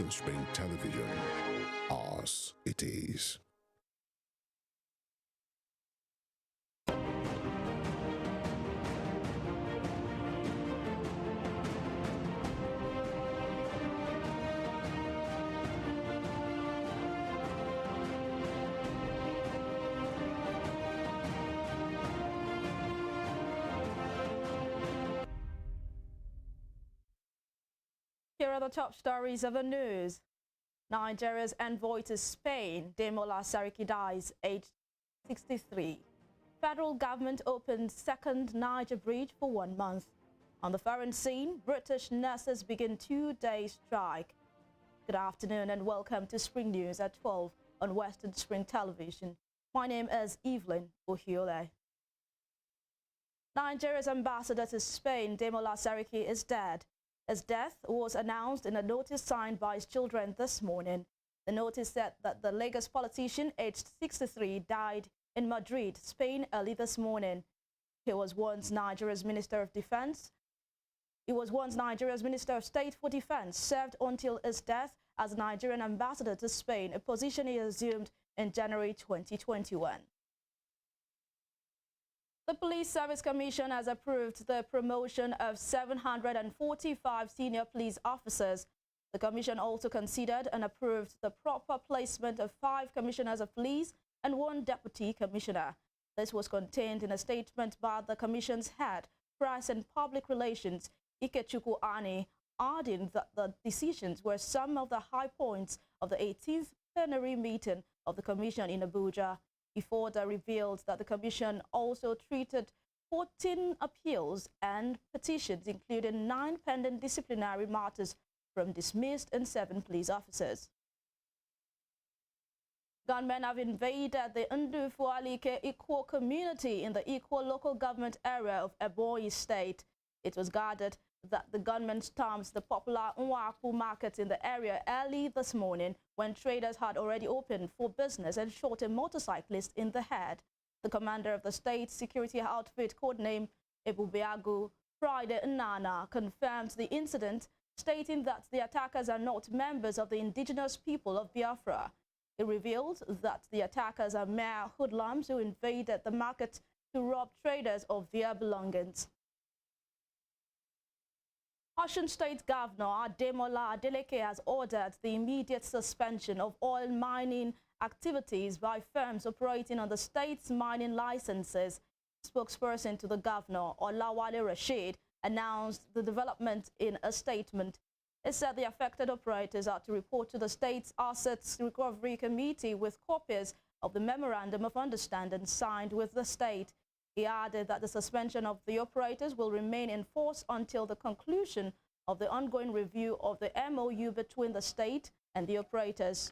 Western Spring Television. Ours it is. Here are the top stories of the news. Nigeria's envoy to Spain, Demola Sariki, dies aged 63. Federal government opened second Niger bridge for 1 month. On the foreign scene, British nurses begin 2-day strike. Good afternoon and welcome to Spring News at 12 on Western Spring Television. My name is Evelyn Ohiole. Nigeria's ambassador to Spain, Demola Sariki, is dead. His death was announced in a notice signed by his children this morning. The notice said that the Lagos politician, aged 63, died in Madrid, Spain, early this morning. He was once Nigeria's Minister of Defense. He was once Nigeria's Minister of State for Defense, served until his death as Nigerian ambassador to Spain, a position he assumed in January 2021. The Police Service Commission has approved the promotion of 745 senior police officers. The Commission also considered and approved the proper placement of 5 commissioners of police and 1 deputy commissioner. This was contained in a statement by the Commission's head, Press and Public Relations, Ikechukwu Ani, adding that the decisions were some of the high points of the 18th plenary meeting of the Commission in Abuja. He further revealed that the Commission also treated 14 appeals and petitions, including 9 pending disciplinary matters from dismissed and 7 police officers. Gunmen have invaded the Ndufu-Alike Ikwo community in the Ikwo local government area of Ebonyi State. It was gathered that the gunmen stormed the popular Nwapu market in the area early this morning when traders had already opened for business and shot a motorcyclist in the head. The commander of the state security outfit, codenamed Ebubeagu, Friday Nnana, confirmed the incident, stating that the attackers are not members of the indigenous people of Biafra. He revealed that the attackers are mere hoodlums who invaded the market to rob traders of their belongings. Osun State Governor Ademola Adeleke has ordered the immediate suspension of oil mining activities by firms operating on the state's mining licenses. Spokesperson to the governor, Olawale Rashid, announced the development in a statement. He said the affected operators are to report to the state's Assets Recovery Committee with copies of the Memorandum of Understanding signed with the state. He added that the suspension of the operators will remain in force until the conclusion of the ongoing review of the MOU between the state and the operators.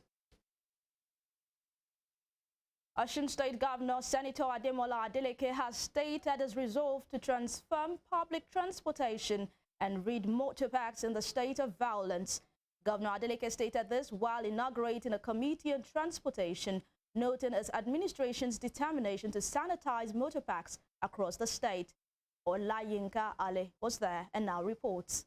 Osun State Governor Senator Ademola Adeleke has stated his resolve to transform public transportation and rid motorparks in the state of violence. Governor Adeleke stated this while inaugurating a committee on transportation, noting his administration's determination to sanitize motorparks across the state. Olayinka Ale was there and now reports.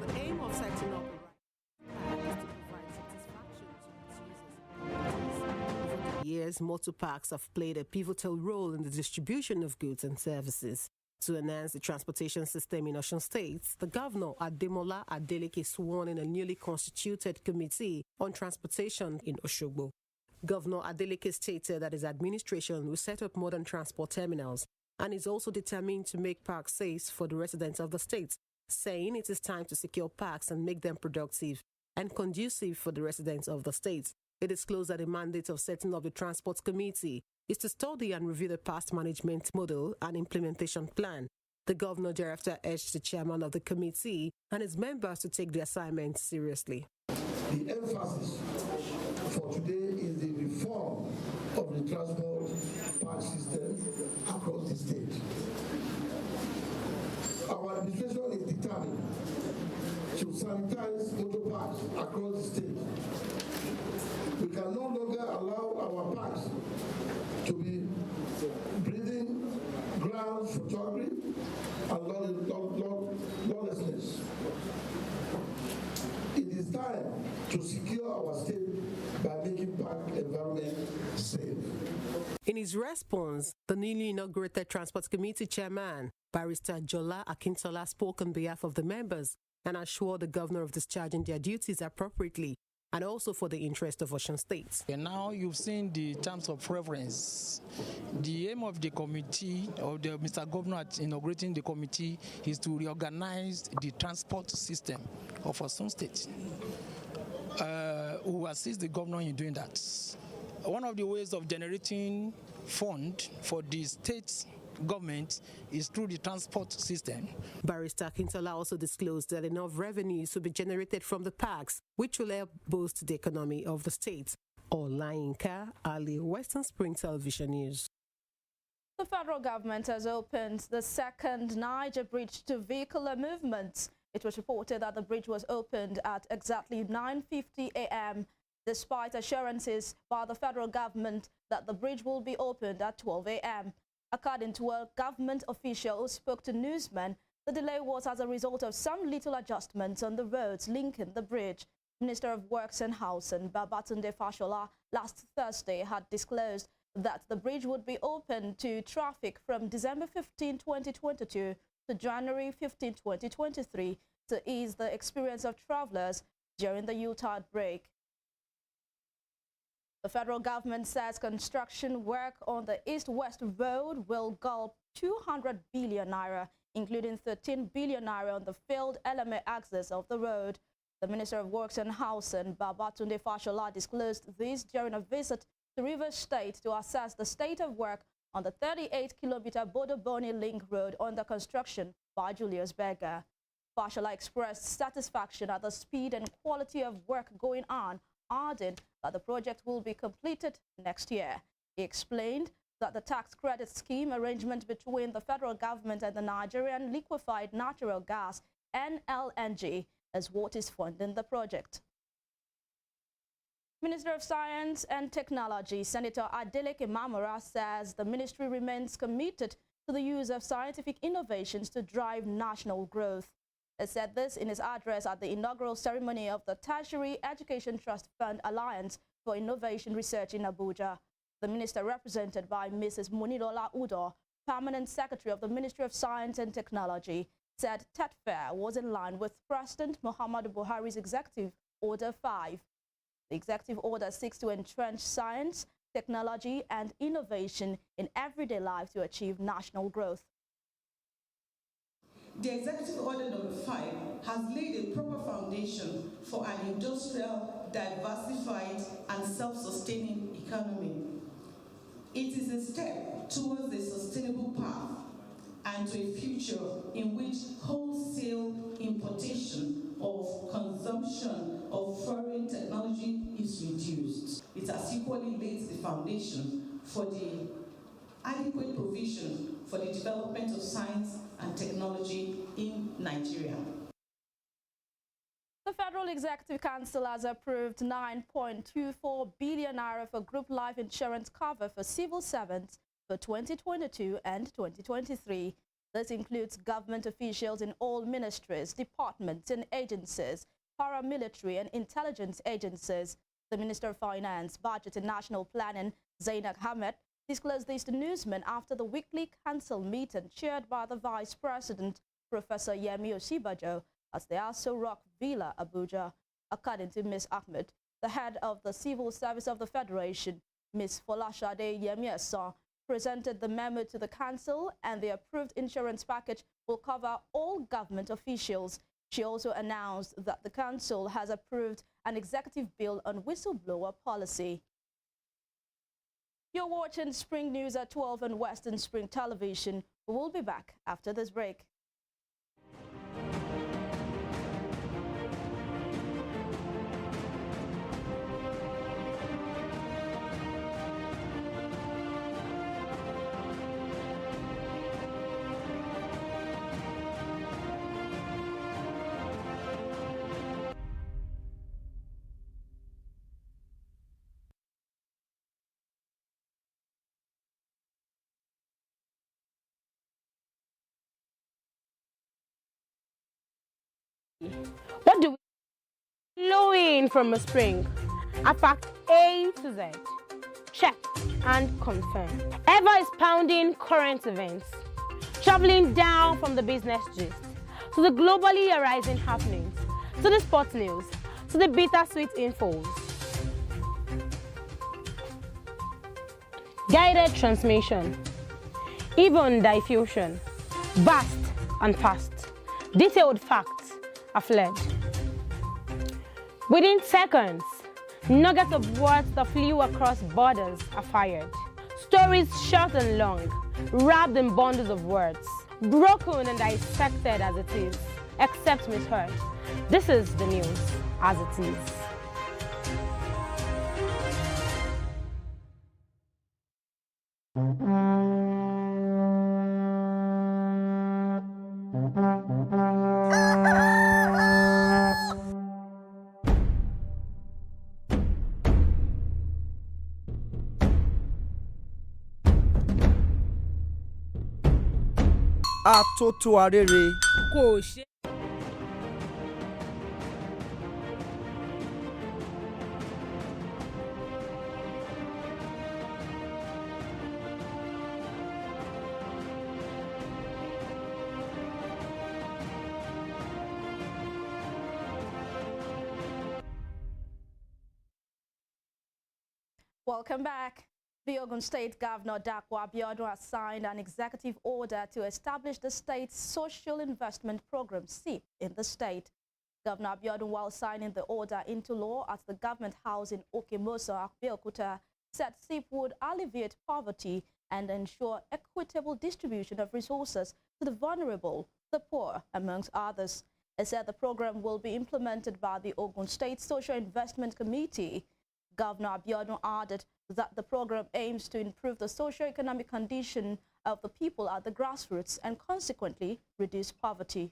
The aim of setting up a right is to provide satisfaction to its users. Over the years, motorparks have played a pivotal role in the distribution of goods and services. To enhance the transportation system in Osun State, the governor Ademola Adeleke sworn in a newly constituted committee on transportation in Osogbo. Governor Adeleke stated that his administration will set up modern transport terminals and is also determined to make parks safe for the residents of the state, saying it is time to secure parks and make them productive and conducive for the residents of the state. It disclosed that the mandate of setting up the Transport Committee is to study and review the past management model and implementation plan. The governor thereafter urged the chairman of the committee and his members to take the assignment seriously. The emphasis for today is the reform of the transport park system across the state. Our administration is determined to sanitize motor parks across the state. We can no longer allow our parks to be breeding grounds for robbery and lawlessness. It is time to environment safe. In his response, the newly inaugurated Transport Committee Chairman, Barrister Jola Akintola, spoke on behalf of the members and assured the governor of discharging their duties appropriately and also for the interest of Osun State. And now you've seen the terms of reference. The aim of the committee, of the Mr. Governor inaugurating the committee, is to reorganize the transport system of Osun State. Who assist the governor in doing that. One of the ways of generating fund for the state government is through the transport system. Barrister Akintola also disclosed that enough revenues will be generated from the parks, which will help boost the economy of the state. Olayinka Ali, Western Spring Television News. The federal government has opened the second Niger Bridge to vehicular movements. It was reported that the bridge was opened at exactly 9:50 a.m. despite assurances by the federal government that the bridge will be opened at 12 a.m. According to a government official who spoke to newsmen, the delay was as a result of some little adjustments on the roads linking the bridge. Minister of Works and Housing, Babatunde Fashola, last Thursday had disclosed that the bridge would be open to traffic from December 15, 2022 to January 15, 2023 to ease the experience of travelers during the Yuletide break. The federal government says construction work on the East-West Road will gulp 200 billion naira, including 13 billion naira on the failed LMA axis of the road. The Minister of Works and Housing, Babatunde Fashola, disclosed this during a visit to Rivers State to assess the state of work on the 38-kilometer Bodo-Boni Link Road under construction by Julius Berger. Fashola expressed satisfaction at the speed and quality of work going on, adding that the project will be completed next year. He explained that the tax credit scheme arrangement between the federal government and the Nigerian Liquefied Natural Gas, NLNG, is what is funding the project. Minister of Science and Technology, Senator Adeleke Mamora, says the ministry remains committed to the use of scientific innovations to drive national growth. He said this in his address at the inaugural ceremony of the Tertiary Education Trust Fund Alliance for Innovation Research in Abuja. The minister, represented by Mrs. Munilola Udo, Permanent Secretary of the Ministry of Science and Technology, said TED Fair was in line with President Muhammadu Buhari's Executive Order 5. The executive order seeks to entrench science, technology, and innovation in everyday life to achieve national growth. The Executive Order number 5 has laid a proper foundation for an industrial, diversified, and self-sustaining economy. It is a step towards a sustainable path and to a future in which wholesale importation of consumption of foreign technology is reduced. It has equally laid the foundation for the adequate provision for the development of science and technology in Nigeria. The Federal Executive Council has approved 9.24 billion naira for group life insurance cover for civil servants for 2022 and 2023. This includes government officials in all ministries, departments and agencies, paramilitary and intelligence agencies. The Minister of Finance, Budget and National Planning, Zainab Ahmed, disclosed this to newsmen after the weekly council meeting chaired by the Vice President, Professor Yemi Osibajo, at the Aso Rock Villa, Abuja. According to Ms. Ahmed, the head of the Civil Service of the Federation, Ms. Folashade Yemi, presented the memo to the council, and the approved insurance package will cover all government officials. She also announced that the council has approved an executive bill on whistleblower policy. You're watching Spring News at 12 on Western Spring Television. We will be back after this break. What do we flowing from a spring? I packed A to Z. check and confirm. Eva is pounding current events, traveling down from the business gist to the globally arising happenings, to the sports news, to the bittersweet infos. Guided transmission, even diffusion, vast and fast, detailed facts are fled. Within seconds, nuggets of words that flew across borders are fired. Stories short and long, wrapped in bundles of words, broken and dissected as it is, except misheard. This is the news as it is. Atótó arére. Kò ṣe. Welcome back. The Ogun State Governor Dapo Abiodun has signed an executive order to establish the state's Social Investment Program, SIP, in the state. Governor Abiodun, while signing the order into law at the Government House in Okemoso, Abeokuta, said SIP would alleviate poverty and ensure equitable distribution of resources to the vulnerable, the poor, amongst others. He said the program will be implemented by the Ogun State Social Investment Committee. Governor Abiodun added that the program aims to improve the socio-economic condition of the people at the grassroots and consequently reduce poverty.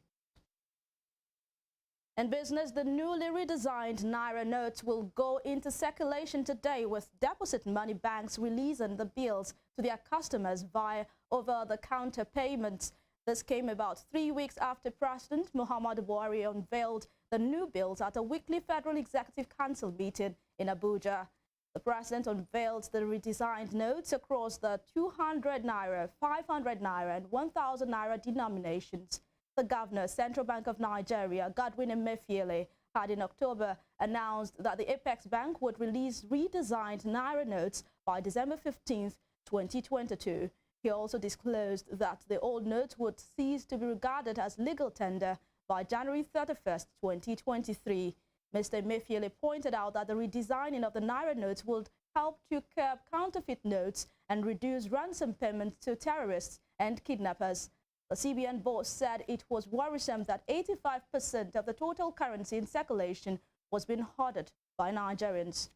In business, the newly redesigned Naira notes will go into circulation today, with deposit money banks releasing the bills to their customers via over-the-counter payments. This came about 3 weeks after President Muhammadu Buhari unveiled the new bills at a weekly Federal Executive Council meeting in Abuja. The president unveiled the redesigned notes across the 200 Naira, 500 Naira and 1,000 Naira denominations. The governor, Central Bank of Nigeria, Godwin Emefiele, had in October announced that the Apex Bank would release redesigned Naira notes by December 15, 2022. He also disclosed that the old notes would cease to be regarded as legal tender by January 31, 2023. Mr. Emefiele pointed out that the redesigning of the Naira notes would help to curb counterfeit notes and reduce ransom payments to terrorists and kidnappers. The CBN boss said it was worrisome that 85% of the total currency in circulation was being hoarded by Nigerians.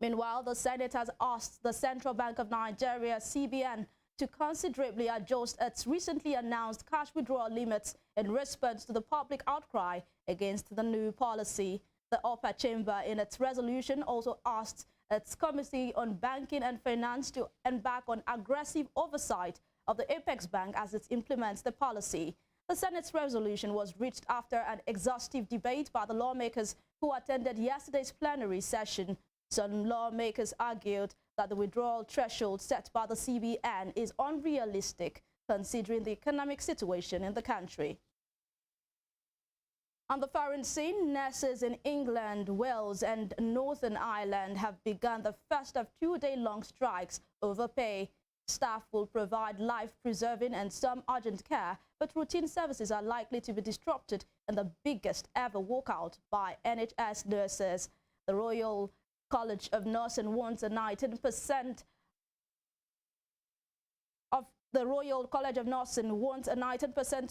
Meanwhile, the Senate has asked the Central Bank of Nigeria, CBN, to considerably adjust its recently announced cash withdrawal limits in response to the public outcry against the new policy. The upper chamber, in its resolution, also asked its Committee on Banking and Finance to embark on aggressive oversight of the Apex Bank as it implements the policy. The Senate's resolution was reached after an exhaustive debate by the lawmakers who attended yesterday's plenary session. Some lawmakers argued that the withdrawal threshold set by the CBN is unrealistic, considering the economic situation in the country. On the foreign scene, nurses in England, Wales and Northern Ireland have begun the first of 2-day-long strikes over pay. Staff will provide life-preserving and some urgent care, but routine services are likely to be disrupted in the biggest ever walkout by NHS nurses. The Royal College of Nursing wants a 19%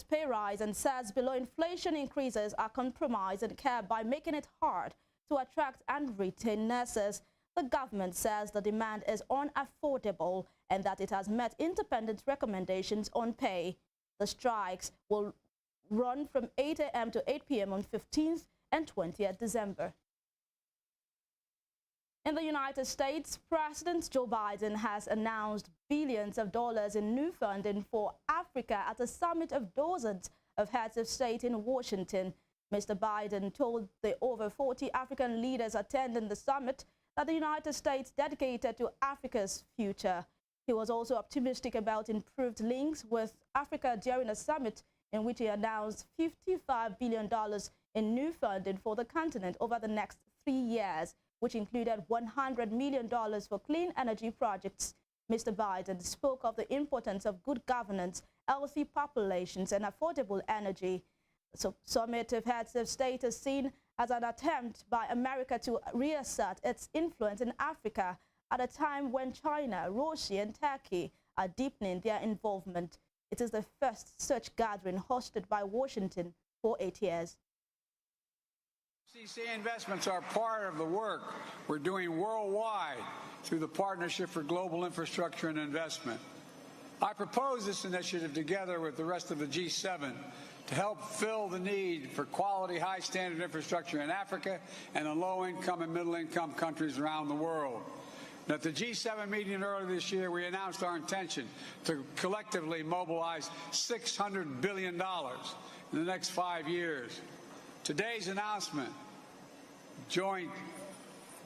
pay rise and says below inflation increases are compromising care by making it hard to attract and retain nurses. The government says the demand is unaffordable and that it has met independent recommendations on pay. The strikes will run from 8 a.m. to 8 p.m. on 15th and 20th December. In the United States, President Joe Biden has announced billions of dollars in new funding for Africa at a summit of dozens of heads of state in Washington. Mr. Biden told the over 40 African leaders attending the summit that the United States dedicated to Africa's future. He was also optimistic about improved links with Africa during a summit in which he announced $55 billion in new funding for the continent over the next 3 years, which included $100 million for clean energy projects. Mr. Biden spoke of the importance of good governance, healthy populations, and affordable energy. The summit of heads of state is seen as an attempt by America to reassert its influence in Africa at a time when China, Russia, and Turkey are deepening their involvement. It is the first such gathering hosted by Washington for 8 years. FCC investments are part of the work we're doing worldwide through the Partnership for Global Infrastructure and Investment. I propose this initiative together with the rest of the G7 to help fill the need for quality, high-standard infrastructure in Africa and in low-income and middle-income countries around the world. And at the G7 meeting earlier this year, we announced our intention to collectively mobilize $600 billion in the next 5 years. Today's announcement join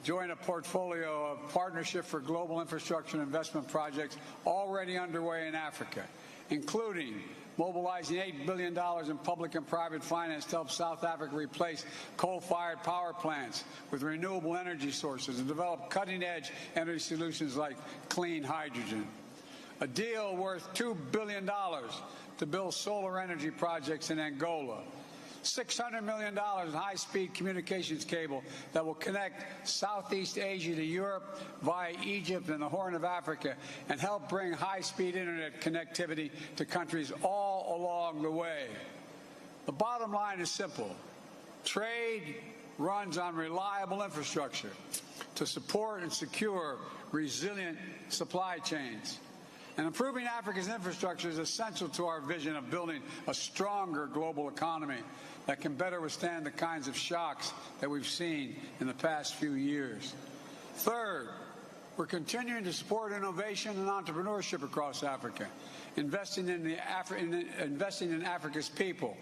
a portfolio of Partnership for Global Infrastructure and Investment projects already underway in Africa, including mobilizing $8 billion in public and private finance to help South Africa replace coal-fired power plants with renewable energy sources and develop cutting-edge energy solutions like clean hydrogen. A deal worth $2 billion to build solar energy projects in Angola. $600 million in high-speed communications cable that will connect Southeast Asia to Europe via Egypt and the Horn of Africa and help bring high-speed internet connectivity to countries all along the way. The bottom line is simple. Trade runs on reliable infrastructure to support and secure resilient supply chains. And improving Africa's infrastructure is essential to our vision of building a stronger global economy that can better withstand the kinds of shocks that we've seen in the past few years. Third, we're continuing to support innovation and entrepreneurship across Africa, investing in Africa's people.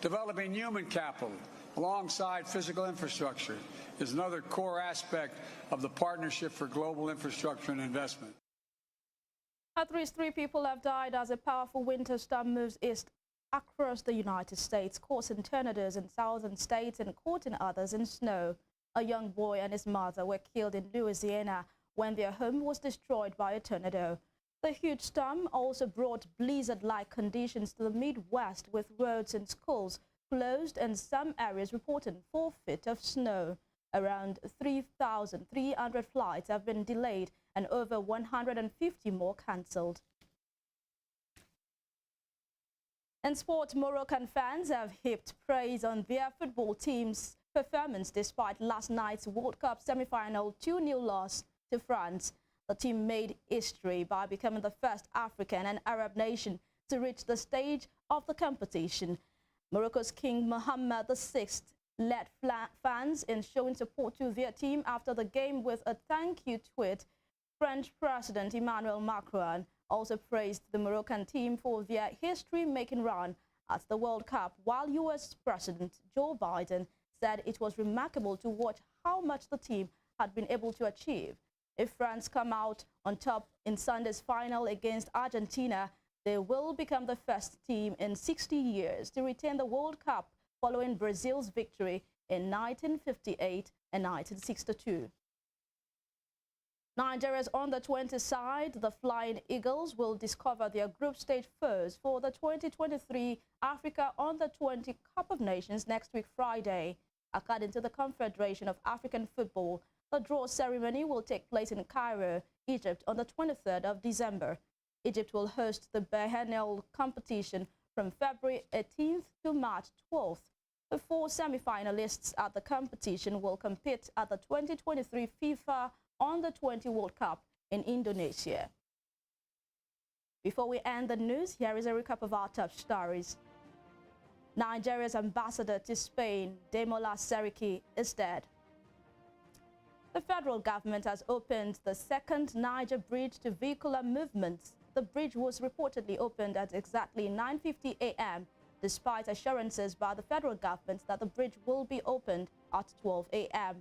Developing human capital alongside physical infrastructure is another core aspect of the Partnership for Global Infrastructure and Investment. At least 3 people have died as a powerful winter storm moves east across the United States, causing tornadoes in southern states and causing others in snow. A young boy and his mother were killed in Louisiana when their home was destroyed by a tornado. The huge storm also brought blizzard-like conditions to the Midwest, with roads and schools closed and some areas reporting 4 feet of snow. Around 3,300 flights have been delayed and over 150 more cancelled. In sport, Moroccan fans have heaped praise on their football team's performance despite last night's World Cup semi-final 2-0 loss to France. The team made history by becoming the first African and Arab nation to reach the stage of the competition. Morocco's King Mohammed VI led fans in showing support to their team after the game with a thank you tweet. French President Emmanuel Macron also praised the Moroccan team for their history-making run at the World Cup, while U.S. President Joe Biden said it was remarkable to watch how much the team had been able to achieve. If France come out on top in Sunday's final against Argentina, they will become the first team in 60 years to retain the World Cup following Brazil's victory in 1958 and 1962. Nigeria's under-20 side, the Flying Eagles, will discover their group stage foes for the 2023 Africa Under-20 Cup of Nations next week Friday. According to the Confederation of African Football, the draw ceremony will take place in Cairo, Egypt on the 23rd of December. Egypt will host the biennial competition from February 18th to March 12th. The 4 semi-finalists at the competition will compete at the 2023 FIFA Under-20 World Cup in Indonesia. Before we end the news, here is a recap of our top stories. Nigeria's ambassador to Spain, Demola Seriki, is dead. The federal government has opened the second Niger bridge to vehicular movements. The bridge was reportedly opened at exactly 9:50 a.m., despite assurances by the federal government that the bridge will be opened at 12 a.m.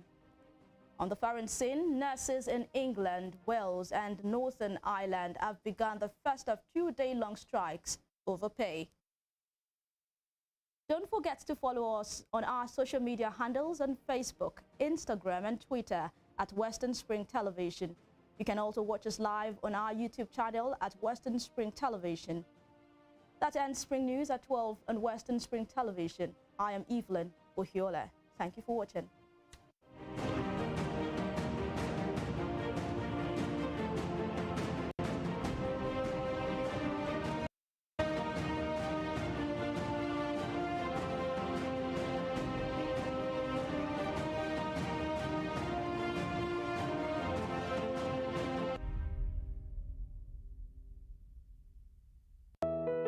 On the foreign scene, nurses in England, Wales and Northern Ireland have begun the first of 2-day-long strikes over pay. Don't forget to follow us on our social media handles on Facebook, Instagram and Twitter at Western Spring Television. You can also watch us live on our YouTube channel at Western Spring Television. That ends Spring News at 12 on Western Spring Television. I am Evelyn Ohiola. Thank you for watching.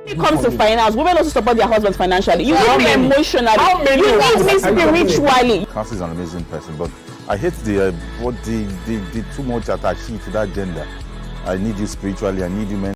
When it comes to finance, women also support their husbands financially. You need me emotionally. You need me spiritually. Cassie is an amazing person, but I hate the too much attachment to that gender. I need you spiritually. I need you mentally.